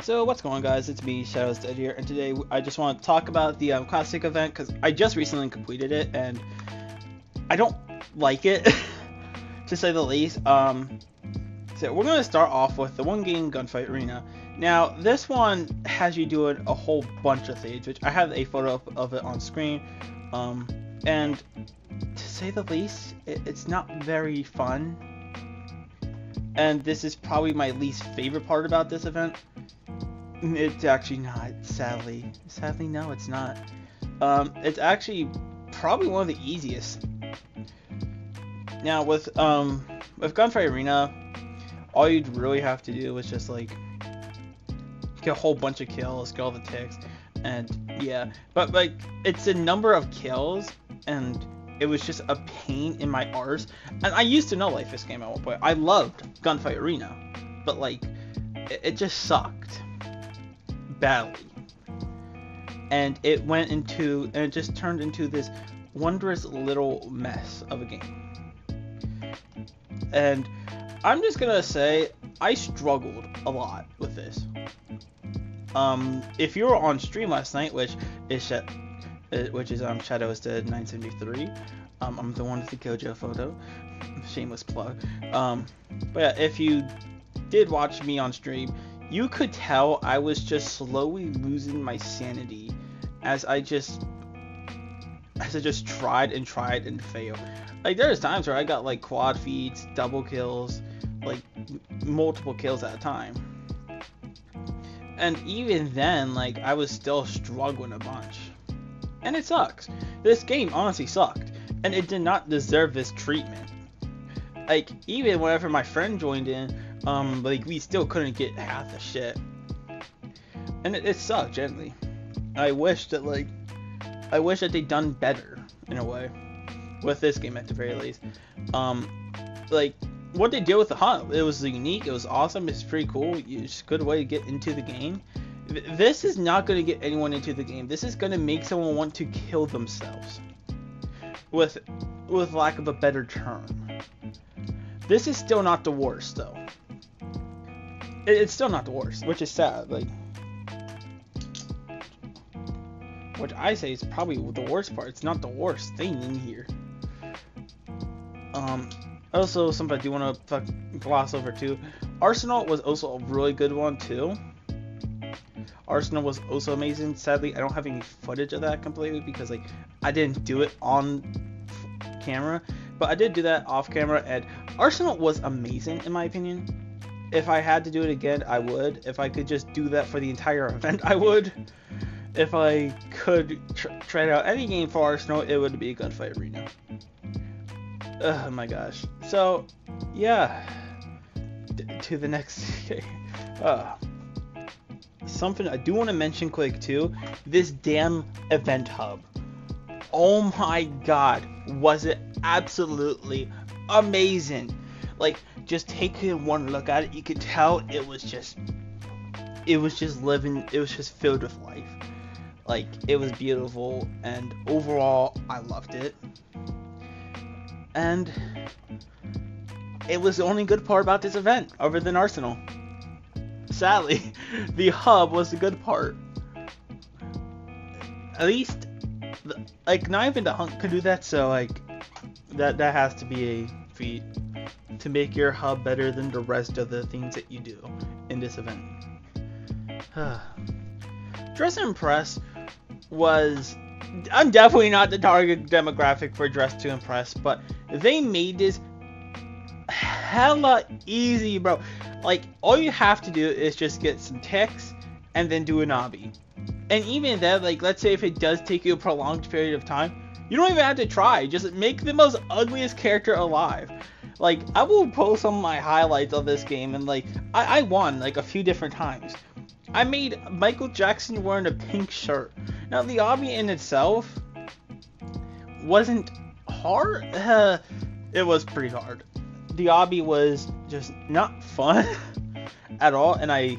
So what's going on, guys? It's me, Shadows Dead here, and today I just want to talk about the Classic event because I just recently completed it and I don't like it, to say the least. So we're gonna start off with the one game Gunfight Arena. Now this one has you doing a whole bunch of things, which I have a photo of it on screen, and to say the least, it's not very fun. And this is probably my least favorite part about this event. It's actually not, sadly. Sadly, no, it's not. It's actually probably one of the easiest. Now, with Gunfight Arena, all you'd really have to do is just, like, get a whole bunch of kills, get all the ticks, and, yeah. But, like, it's a number of kills, and it was just a pain in my arse. And I used to know like this game at one point. I loved Gunfight Arena, but like it just sucked badly, and it just turned into this wondrous little mess of a game. And I'm just gonna say I struggled a lot with this. If you were on stream last night, which is Shadows Dead 973. I'm the one with the Gojo photo. Shameless plug. But yeah, if you did watch me on stream, you could tell I was just slowly losing my sanity as I just tried and failed. Like there's times where I got like quad feeds, double kills, like multiple kills at a time. And even then, like I was still struggling a bunch. And it sucks. This game honestly sucked, and it did not deserve this treatment. Like, even whenever my friend joined in, like, we still couldn't get half the shit. And it sucked, gently. I wish that they'd done better, in a way, with this game at the very least. Like, what they did with the hub, it was unique, it was awesome, it's pretty cool, it's a good way to get into the game. This is not going to get anyone into the game. This is going to make someone want to kill themselves. With lack of a better term. This is still not the worst, though. It's still not the worst, which is sad. Like, which I say is probably the worst part. It's not the worst thing in here. Also, something I do want to gloss over too. Arsenal was also a really good one too. Arsenal was also amazing. Sadly, I don't have any footage of that completely because like I didn't do it on camera, but I did do that off camera, and Arsenal was amazing in my opinion. If I had to do it again, I would. If I could just do that for the entire event, I would. If I could try out any game for Arsenal, it would be Gunfight Arena. Oh my gosh. So, yeah. To the next game. Something I do want to mention quick too, this damn event hub. Oh my god, was it absolutely amazing. Like, just taking one look at it, you could tell it was just filled with life. Like, it was beautiful, and overall I loved it. And it was the only good part about this event other than Arsenal. Sadly, the hub was the good part. At least, like, not even the Hunt could do that, so, like, that has to be a feat to make your hub better than the rest of the things that you do in this event. Dress to Impress was... I'm definitely not the target demographic for Dress to Impress, but they made this hella easy, bro. Like, all you have to do is just get some ticks and then do an obby. And even then, like, let's say if it does take you a prolonged period of time, you don't even have to try. Just make the most ugliest character alive. Like, I will post some of my highlights of this game, and like, I won like a few different times. I made Michael Jackson wearing a pink shirt. Now, the obby in itself wasn't hard. It was pretty hard. The obby was just not fun at all, and I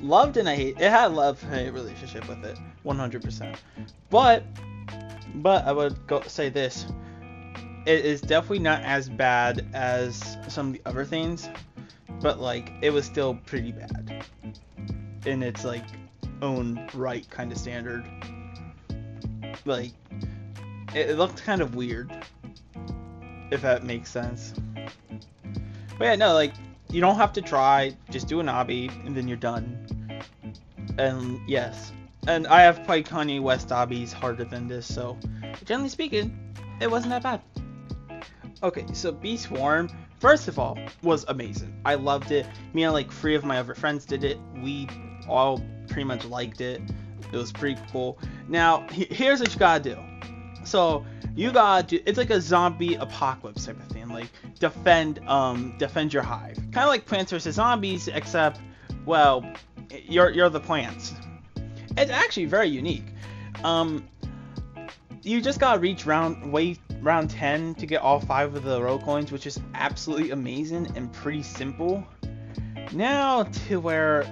loved and I hate it. Had a love-hate relationship with it, 100%. But I would say this: it is definitely not as bad as some of the other things, but like it was still pretty bad. in its like own right kind of standard. Like it looked kind of weird, if that makes sense. But yeah, no, like you don't have to try, just do an obby and then you're done. And yes, and I have played Kanye West obbies harder than this, so generally speaking, it wasn't that bad. Okay, so Bee Swarm, first of all, was amazing. I loved it. Me and like 3 of my other friends did it. We all pretty much liked it. It was pretty cool. Now, here's what you gotta do. So you gotta do, it's like a zombie apocalypse type of thing. Like defend your hive. Kind of like Plants vs Zombies, except, well, you're the plants. It's actually very unique. You just gotta reach round 10 to get all 5 of the rogue coins, which is absolutely amazing and pretty simple. Now to where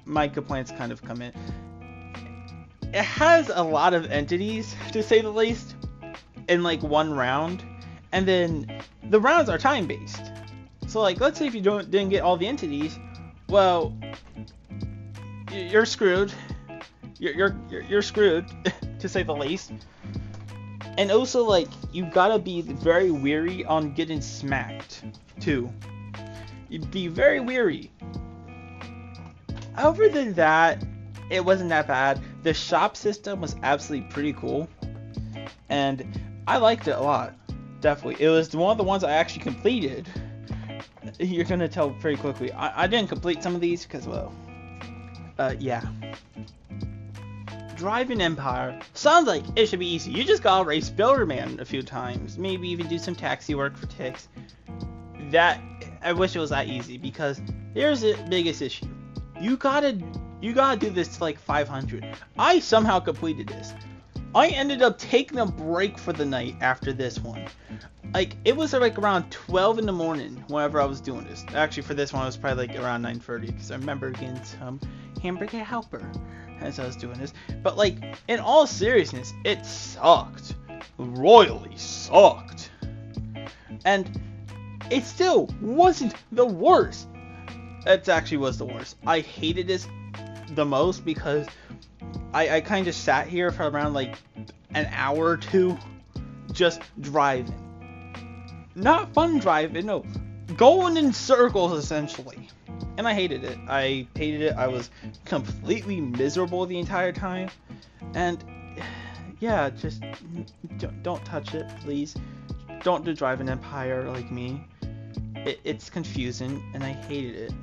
my complaints kind of come in. It has a lot of entities, to say the least, in like one round, and then the rounds are time based. So like, let's say if you didn't get all the entities, well, you're screwed. You're screwed, to say the least. And also, like, you gotta be very wary on getting smacked, too. You'd be very wary. Other than that, it wasn't that bad. The shop system was absolutely pretty cool. And I liked it a lot. Definitely. It was one of the ones I actually completed. You're gonna tell pretty quickly. I didn't complete some of these because, well, yeah. Driving Empire sounds like it should be easy. You just gotta race Builderman a few times, maybe even do some taxi work for Tix. That, I wish it was that easy, because here's the biggest issue. You gotta do this to like 500. I somehow completed this. I ended up taking a break for the night after this one. Like, it was like around 12 in the morning whenever I was doing this. Actually, for this one, it was probably like around 9:30, because I remember getting some hamburger helper as I was doing this. But like, in all seriousness, it sucked. Royally sucked. And it still wasn't the worst. It actually was the worst. I hated this the most because I kind of sat here for around like an hour or two just driving. Not fun driving, no. Going in circles, essentially. And I hated it. I hated it. I was completely miserable the entire time. And yeah, just don't touch it, please. Don't do Driving Empire like me. It's confusing, and I hated it.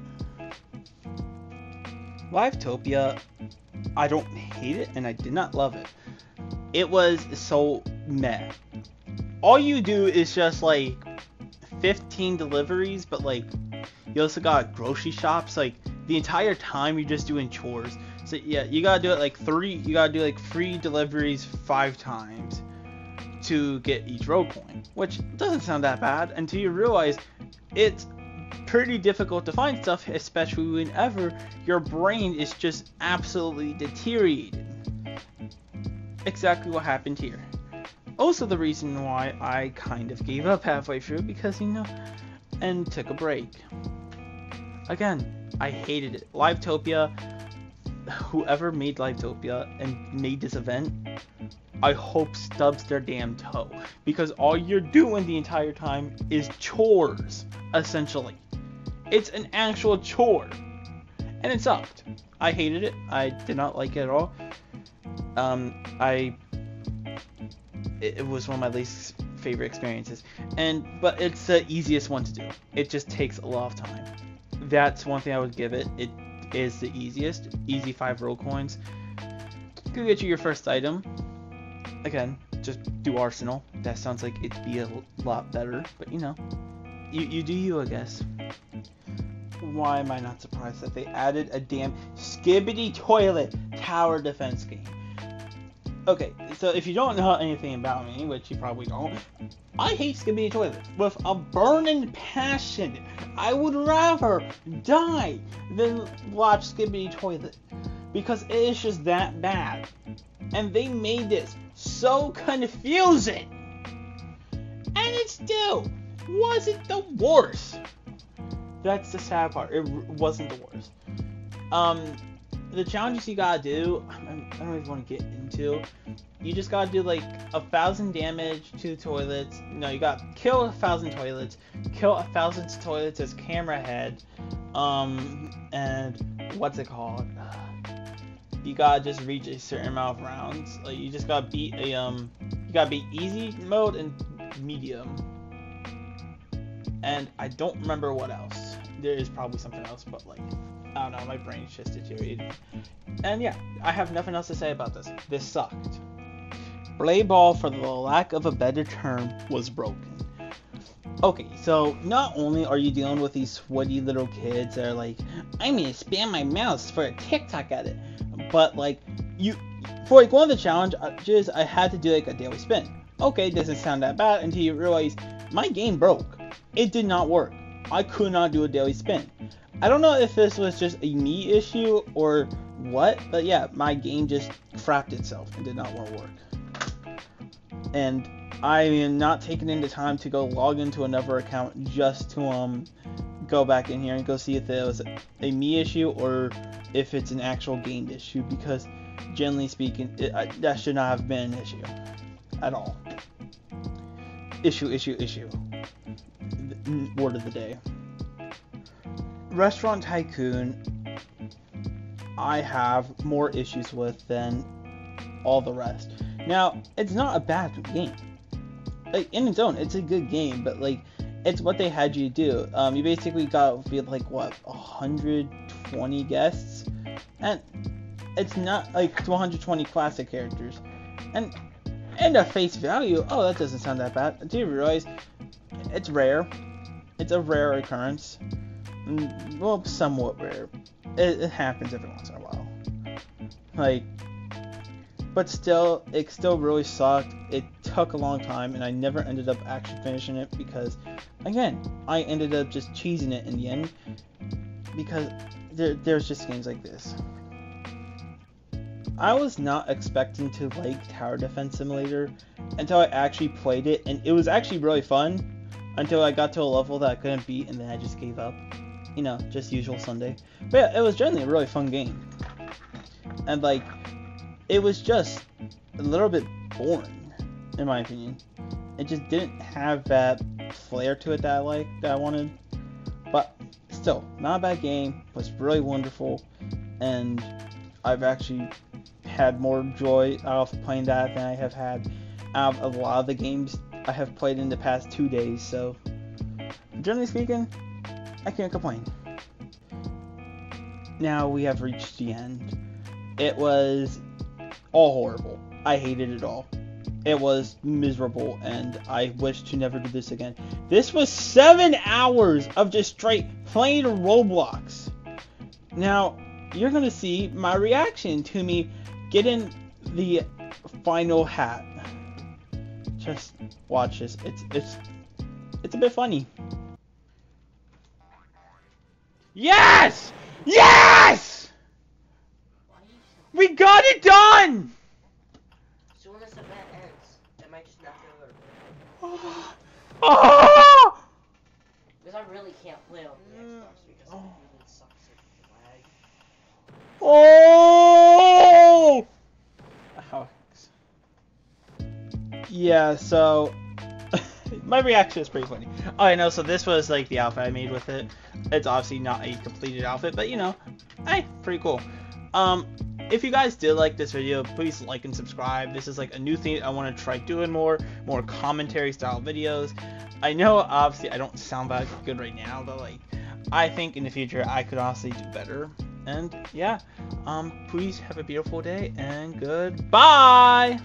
Livetopia, I don't hate it, and I did not love it. It was so meh. All you do is just like 15 deliveries, but like you also got grocery shops. Like the entire time you're just doing chores. So yeah, you gotta do it like 3 deliveries 5 times to get each rogue coin, which doesn't sound that bad until you realize it's pretty difficult to find stuff, especially whenever your brain is just absolutely deteriorated. Exactly what happened here. Also the reason why I kind of gave up halfway through, because, you know, and took a break. Again, I hated it. Livetopia, whoever made Livetopia and made this event, I hope stubs their damn toe, because all you're doing the entire time is chores, essentially. It's an actual chore, and it sucked. I hated it. I did not like it at all. It was one of my least favorite experiences, but it's the easiest one to do. It just takes a lot of time. That's one thing I would give it. It is the easiest. Easy 5 rogue coins. Could get you your first item. Again, just do Arsenal. That sounds like it'd be a lot better, but you know, you do you, I guess. Why am I not surprised that they added a damn Skibidi Toilet tower defense game? Okay, so if you don't know anything about me, which you probably don't, I hate Skibidi Toilet with a burning passion. I would rather die than watch Skibidi Toilet, because it is just that bad. And they made this so confusing, and it still wasn't the worst. That's the sad part. It wasn't the worst. the challenges you gotta do, I don't even want to get into. You just gotta do like 1,000 damage to the toilets. No, you gotta kill 1,000 toilets, kill 1,000 toilets as camera head. And what's it called? You gotta just reach a certain amount of rounds. Like you just gotta beat a you gotta beat easy mode and medium. And I don't remember what else. There is probably something else, but like I don't know, my brain's just deteriorated. And yeah, I have nothing else to say about this. This sucked. Blade Ball, for the lack of a better term, was broken. Okay, so not only are you dealing with these sweaty little kids that are like, I'm gonna spam my mouse for a TikTok edit, but like for like one of the challenges, I had to do like a daily spin. Okay, it doesn't sound that bad until you realize my game broke. It did not work. I could not do a daily spin. I don't know if this was just a me issue or what, but yeah, my game just frapped itself and did not want to work. And I am not taking into time to go log into another account just to go back in here and go see if it was a me issue or if it's an actual game issue, because generally speaking, that should not have been an issue at all. Issue. Word of the day. Restaurant Tycoon, I have more issues with than all the rest. Now, it's not a bad game. Like, in its own, it's a good game, but like, it's what they had you do. You basically got to be like, what, 120 guests? And it's not like 120 classic characters. And at face value, oh, that doesn't sound that bad. Do you realize it's rare? It's a rare occurrence. Well, somewhat rare. It happens every once in a while. Like, but still, it still really sucked. It took a long time, and I never ended up actually finishing it because, again, I ended up just cheesing it in the end because there's just games like this. I was not expecting to like Tower Defense Simulator until I actually played it, and it was actually really fun until I got to a level that I couldn't beat, and then I just gave up. You know, just usual Sunday. But yeah, it was generally a really fun game. And like, it was just a little bit boring, in my opinion. It just didn't have that flair to it that I wanted. But still, not a bad game. It was really wonderful, and I've actually had more joy out of playing that than I have had out of a lot of the games I have played in the past 2 days. So, generally speaking, I can't complain. Now we have reached the end. It was all horrible. I hated it all. It was miserable, and I wish to never do this again. This was 7 hours of just straight playing Roblox. Now, you're gonna see my reaction to me getting the final hat. Just watch this. It's a bit funny. Yes! Yes! We got it done! As soon as the event ends, it might just not go over. Oh! Because I really can't play on the Xbox because it really sucks at lag. Oh! Alex. Yeah, so my reaction is pretty funny. Oh, I know. So this was like the outfit I made with it. It's obviously not a completed outfit, but you know, hey, pretty cool. If you guys did like this video, please like and subscribe. This is like a new thing I want to try doing more commentary style videos. I know obviously I don't sound that good right now, but like I think in the future I could honestly do better. And yeah, please have a beautiful day and goodbye.